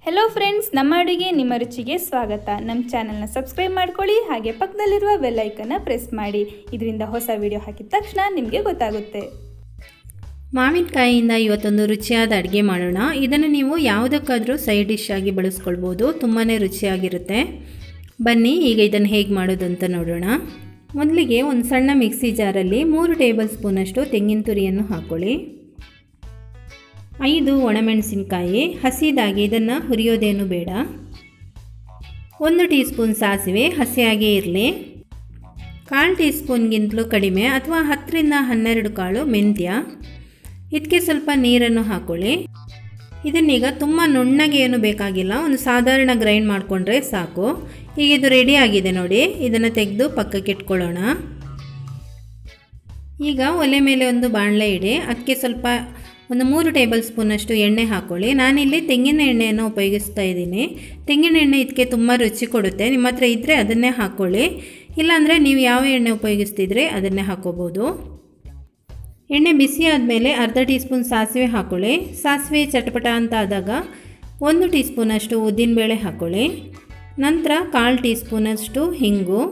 Hello friends नम्मा अडुगे निम्मा रुचिगे स्वागत। नम्म channel ನ ಸಬ್ಸ್ಕ್ರೈಬ್ ಮಾಡ್ಕೊಳ್ಳಿ ಹಾಗೆ ಪಕ್ಕದಲ್ಲಿರುವ ಬೆಲ್ ಐಕಾನ್ ನ ಪ್ರೆಸ್ ಮಾಡಿ। ಇದರಿಂದ ಹೊಸ ವಿಡಿಯೋ ಹಾಕಿದ ತಕ್ಷಣ ನಿಮಗೆ ಗೊತ್ತಾಗುತ್ತೆ। ಮಾವಿನಕಾಯಿಯಿಂದ ಇವತ್ತೊಂದು ರುಚಿಯಾದ ಅಡುಗೆ ಮಾಡೋಣ। ಇದನ್ನು ನೀವು ಯಾವುದಕ್ಕಾದರೂ ಸೈಡ್ ಡಿಶ್ ಆಗಿ ಬಳಸಿಕೊಳ್ಳಬಹುದು, ತುಂಬಾನೇ ರುಚಿಯಾಗಿರುತ್ತೆ। ಬನ್ನಿ ಈಗ ಇದನ್ನು ಹೇಗೆ ಮಾಡೋದು ಅಂತ ನೋಡೋಣ। ಮೊದಲಿಗೆ ಒಂದು ಸಣ್ಣ ಮಿಕ್ಸಿ ಜಾರಲ್ಲಿ 3 ಟೇಬಲ್ ಸ್ಪೂನ್ ಅಷ್ಟು ತೆಂಗಿನ ತುರಿಯನ್ನು ಹಾಕೊಳ್ಳಿ। 5 ಒಣಮೆಣಸಿನಕಾಯಿ ಹಸಿದಾಗಿ ಇದನ್ನು ಹುರಿಯೋದೇನು ಬೇಡ। 1 ಟೀ ಸ್ಪೂನ್ ಸಾಸಿವೆ ಹಸಿಯಾಗೇ ಇರಲಿ। 1/4 ಟೀ ಸ್ಪೂನ್ಗಿಂತಲೂ ಕಡಿಮೆ ಅಥವಾ 10 ರಿಂದ 12 ಕಾಳು ಮೆಂತ್ಯ। ಇದಕ್ಕೆ ಸ್ವಲ್ಪ ನೀರನ್ನು ಹಾಕೊಳ್ಳಿ। ಇದನ್ನೀಗ ತುಂಬ ನುಣ್ಣಗೆ ಏನು ಬೇಕಾಗಿಲ್ಲ, ಒಂದು ಸಾಧಾರಣ ಗ್ರೈಂಡ್ ಮಾಡಿಕೊಂಡ್ರೆ ಸಾಕು। ಈಗ ಇದು ರೆಡಿ ಆಗಿದೆ ನೋಡಿ, ಇದನ್ನು ತೆಗೆದು ಪಕ್ಕಕ್ಕೆ ಇಟ್ಕೊಳ್ಳೋಣ। ಈಗ ಒಲೆ ಮೇಲೆ ಒಂದು ಬಾಣಲೆ ಇಡಿ, ಅದಕ್ಕೆ ಸ್ವಲ್ಪ ಒಂದು 3 ಟೇಬಲ್ ಸ್ಪೂನ್ ಅಷ್ಟು ಎಣ್ಣೆ ಹಾಕೊಳ್ಳಿ। ನಾನಿಲ್ಲಿ ತೆಂಗಿನ ಎಣ್ಣೆಯನ್ನು ಉಪಯೋಗಿಸ್ತಾ ಇದ್ದೀನಿ। ತೆಂಗಿನ ಎಣ್ಣೆ ಇದಕ್ಕೆ ತುಂಬ ರುಚಿ ಕೊಡುತ್ತೆ, ನಿಮ್ಮ ಹತ್ರ ಇದ್ದರೆ ಅದನ್ನೇ ಹಾಕ್ಕೊಳ್ಳಿ, ಇಲ್ಲಾಂದರೆ ನೀವು ಯಾವ ಎಣ್ಣೆ ಉಪಯೋಗಿಸ್ತಿದ್ರೆ ಅದನ್ನೇ ಹಾಕೋಬೋದು। ಎಣ್ಣೆ ಬಿಸಿ ಆದಮೇಲೆ ಅರ್ಧ ಟೀ ಸ್ಪೂನ್ ಸಾಸಿವೆ ಹಾಕೊಳ್ಳಿ। ಸಾಸಿವೆ ಚಟಪಟ ಅಂತ ಆದಾಗ 1 ಟೀ ಸ್ಪೂನ್ ಅಷ್ಟು ಉದ್ದಿನಬೇಳೆ ಹಾಕೊಳ್ಳಿ। ನಂತರ 1/4 ಟೀ ಸ್ಪೂನ್ ಅಷ್ಟು ಹಿಂಗು।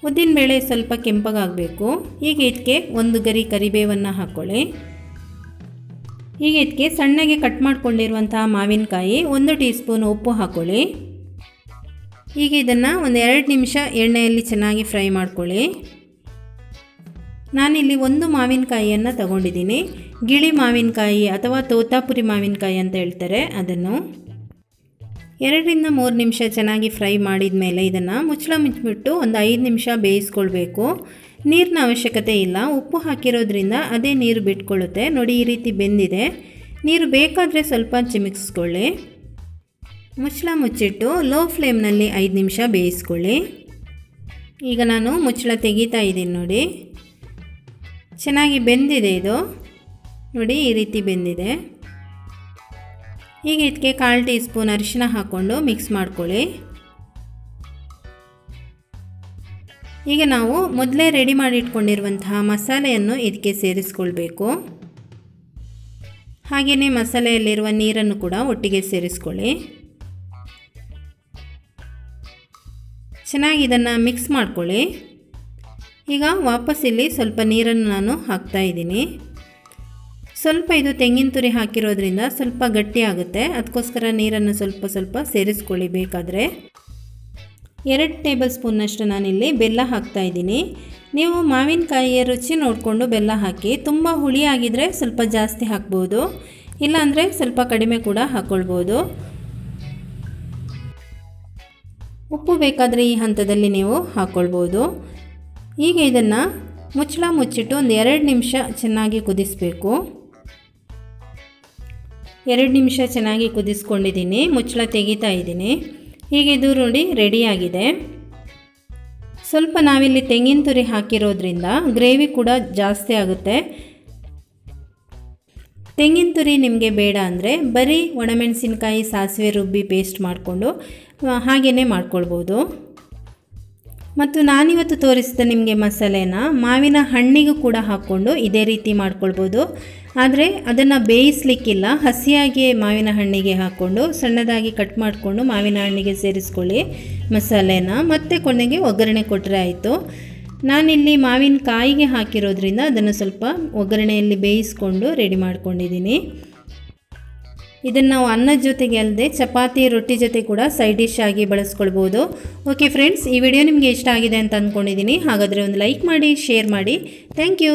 ಉದ್ದಿನಬೇಳೆ ಸ್ವಲ್ಪ ಕೆಂಪಗಾಗಬೇಕು। ಈಗ ಇದಕ್ಕೆ ಒಂದು ಗರಿ ಕರಿಬೇವನ್ನು ಹಾಕೊಳ್ಳಿ। ಈಗ ಇದಕ್ಕೆ ಸಣ್ಣಗೆ ಕಟ್ ಮಾಡ್ಕೊಂಡಿರುವಂತಹ ಮಾವಿನಕಾಯಿ 1 ಟೀ ಸ್ಪೂನ್ ಉಪ್ಪು ಹಾಕೊಳ್ಳಿ। ಈಗ ಇದನ್ನು ಒಂದು 2 ನಿಮಿಷ ಎಣ್ಣೆಯಲ್ಲಿ ಚೆನ್ನಾಗಿ ಫ್ರೈ ಮಾಡ್ಕೊಳ್ಳಿ। ನಾನಿಲ್ಲಿ ಒಂದು ಮಾವಿನಕಾಯಿಯನ್ನು ತಗೊಂಡಿದ್ದೀನಿ, ಗಿಳಿ ಮಾವಿನಕಾಯಿ ಅಥವಾ ತೋತಾಪುರಿ ಮಾವಿನಕಾಯಿ ಅಂತ ಹೇಳ್ತಾರೆ ಅದನ್ನು। 2 ರಿಂದ 3 ನಿಮಿಷ ಚೆನ್ನಾಗಿ ಫ್ರೈ ಮಾಡಿದ ಮೇಲೆ ಇದನ್ನು ಮುಚ್ಚಳ ಮುಚ್ಚಿಬಿಟ್ಟು ಒಂದು 5 ನಿಮಿಷ ಬೇಯಿಸ್ಕೊಳ್ಬೇಕು। ನೀರಿನ ಅವಶ್ಯಕತೆ ಇಲ್ಲ, ಉಪ್ಪು ಹಾಕಿರೋದ್ರಿಂದ ಅದೇ ನೀರು ಬಿಟ್ಕೊಳ್ಳುತ್ತೆ ನೋಡಿ। ಈ ರೀತಿ ಬೆಂದಿದೆ, ನೀರು ಬೇಕಾದರೆ ಸ್ವಲ್ಪ ಚಿಮಿಕ್ಸ್ಕೊಳ್ಳಿ। ಮುಚ್ಚಳ ಮುಚ್ಚಿಟ್ಟು ಲೋ ಫ್ಲೇಮ್ನಲ್ಲಿ 5 ನಿಮಿಷ ಬೇಯಿಸ್ಕೊಳ್ಳಿ। ಈಗ ನಾನು ಮುಚ್ಚಳ ತೆಗಿತಾ ಇದ್ದೀನಿ ನೋಡಿ, ಚೆನ್ನಾಗಿ ಬೆಂದಿದೆ ಇದು ನೋಡಿ, ಈ ರೀತಿ ಬೆಂದಿದೆ। ಈಗ ಇದಕ್ಕೆ 1/4 ಟೀ ಸ್ಪೂನ್ ಅರಿಶಿನ ಹಾಕ್ಕೊಂಡು ಮಿಕ್ಸ್ ಮಾಡ್ಕೊಳ್ಳಿ। ಈಗ ನಾವು ಮೊದಲೇ ರೆಡಿ ಮಾಡಿ ಇಟ್ಕೊಂಡಿರುವಂತಹ ಮಸಾಲೆಯನ್ನು ಇದಕ್ಕೆ ಸೇರಿಸ್ಕೊಳ್ಬೇಕು। ಹಾಗೆಯೇ ಮಸಾಲೆಯಲ್ಲಿರುವ ನೀರನ್ನು ಕೂಡ ಒಟ್ಟಿಗೆ ಸೇರಿಸ್ಕೊಳ್ಳಿ। ಚೆನ್ನಾಗಿ ಇದನ್ನು ಮಿಕ್ಸ್ ಮಾಡ್ಕೊಳ್ಳಿ। ಈಗ ವಾಪಸ್ ಇಲ್ಲಿ ಸ್ವಲ್ಪ ನೀರನ್ನು ನಾನು ಹಾಕ್ತಾ ಇದ್ದೀನಿ। ಸ್ವಲ್ಪ ಇದು ತೆಂಗಿನ ತುರಿ ಹಾಕಿರೋದ್ರಿಂದ ಸ್ವಲ್ಪ ಗಟ್ಟಿ ಆಗುತ್ತೆ, ಅದಕ್ಕೋಸ್ಕರ ನೀರನ್ನು ಸ್ವಲ್ಪ ಸ್ವಲ್ಪ ಸೇರಿಸ್ಕೊಳ್ಳಿ ಬೇಕಾದರೆ। 2 ಟೇಬಲ್ ಸ್ಪೂನ್ನಷ್ಟು ನಾನಿಲ್ಲಿ ಬೆಲ್ಲ ಹಾಕ್ತಾ ಇದ್ದೀನಿ। ನೀವು ಮಾವಿನಕಾಯಿಯ ರುಚಿ ನೋಡಿಕೊಂಡು ಬೆಲ್ಲ ಹಾಕಿ, ತುಂಬ ಹುಳಿಯಾಗಿದ್ದರೆ ಸ್ವಲ್ಪ ಜಾಸ್ತಿ ಹಾಕ್ಬೋದು, ಇಲ್ಲಾಂದರೆ ಸ್ವಲ್ಪ ಕಡಿಮೆ ಕೂಡ ಹಾಕ್ಕೊಳ್ಬೋದು। ಉಪ್ಪು ಬೇಕಾದರೆ ಈ ಹಂತದಲ್ಲಿ ನೀವು ಹಾಕ್ಕೊಳ್ಬೋದು। ಈಗ ಇದನ್ನು ಮುಚ್ಚಳ ಮುಚ್ಚಿಟ್ಟು ಒಂದು 2 ನಿಮಿಷ ಚೆನ್ನಾಗಿ ಕುದಿಸಬೇಕು। 2 ನಿಮಿಷ ಚೆನ್ನಾಗಿ ಕುದಿಸ್ಕೊಂಡಿದ್ದೀನಿ, ಮುಚ್ಚಳ ತೆಗಿತಾ ಇದ್ದೀನಿ। ಈಗ ಇದು ನೋಡಿ ರೆಡಿಯಾಗಿದೆ। ಸ್ವಲ್ಪ ನಾವಿಲ್ಲಿ ತೆಂಗಿನ ತುರಿ ಹಾಕಿರೋದ್ರಿಂದ ಗ್ರೇವಿ ಕೂಡ ಜಾಸ್ತಿ ಆಗುತ್ತೆ। ತೆಂಗಿನ ತುರಿ ನಿಮಗೆ ಬೇಡ ಅಂದರೆ ಬರೀ ಒಣಮೆಣಸಿನಕಾಯಿ ಸಾಸಿವೆ ರುಬ್ಬಿ ಪೇಸ್ಟ್ ಮಾಡಿಕೊಂಡು ಹಾಗೆಯೇ ಮಾಡ್ಕೊಳ್ಬೋದು। ಮತ್ತು ನಾನಿವತ್ತು ತೋರಿಸಿದ ನಿಮಗೆ ಮಸಾಲೆನ ಮಾವಿನ ಹಣ್ಣಿಗೂ ಕೂಡ ಹಾಕ್ಕೊಂಡು ಇದೇ ರೀತಿ ಮಾಡ್ಕೊಳ್ಬೋದು, ಆದರೆ ಅದನ್ನು ಬೇಯಿಸಲಿಕ್ಕಿಲ್ಲ, ಹಸಿಯಾಗಿ ಮಾವಿನ ಹಣ್ಣಿಗೆ ಹಾಕ್ಕೊಂಡು ಸಣ್ಣದಾಗಿ ಕಟ್ ಮಾಡಿಕೊಂಡು ಮಾವಿನ ಹಣ್ಣಿಗೆ ಸೇರಿಸ್ಕೊಳ್ಳಿ ಮಸಾಲೆನ, ಮತ್ತು ಕೊನೆಗೆ ಒಗ್ಗರಣೆ ಕೊಟ್ಟರೆ ಆಯಿತು। ನಾನಿಲ್ಲಿ ಮಾವಿನಕಾಯಿಗೆ ಹಾಕಿರೋದ್ರಿಂದ ಅದನ್ನು ಸ್ವಲ್ಪ ಒಗ್ಗರಣೆಯಲ್ಲಿ ಬೇಯಿಸ್ಕೊಂಡು ರೆಡಿ ಮಾಡ್ಕೊಂಡಿದ್ದೀನಿ। ಇದನ್ನು ನಾವು ಅನ್ನದ ಜೊತೆಗೆ ಅಲ್ಲದೆ ಚಪಾತಿ ರೊಟ್ಟಿ ಜೊತೆ ಕೂಡ ಸೈಡ್ ಡಿಶ್ ಆಗಿ ಬಳಸ್ಕೊಳ್ಬೋದು। ಓಕೆ ಫ್ರೆಂಡ್ಸ್, ಈ ವಿಡಿಯೋ ನಿಮಗೆ ಇಷ್ಟ ಆಗಿದೆ ಅಂತ ಅಂದ್ಕೊಂಡಿದ್ದೀನಿ, ಹಾಗಾದರೆ ಒಂದು ಲೈಕ್ ಮಾಡಿ, ಶೇರ್ ಮಾಡಿ। Thank you.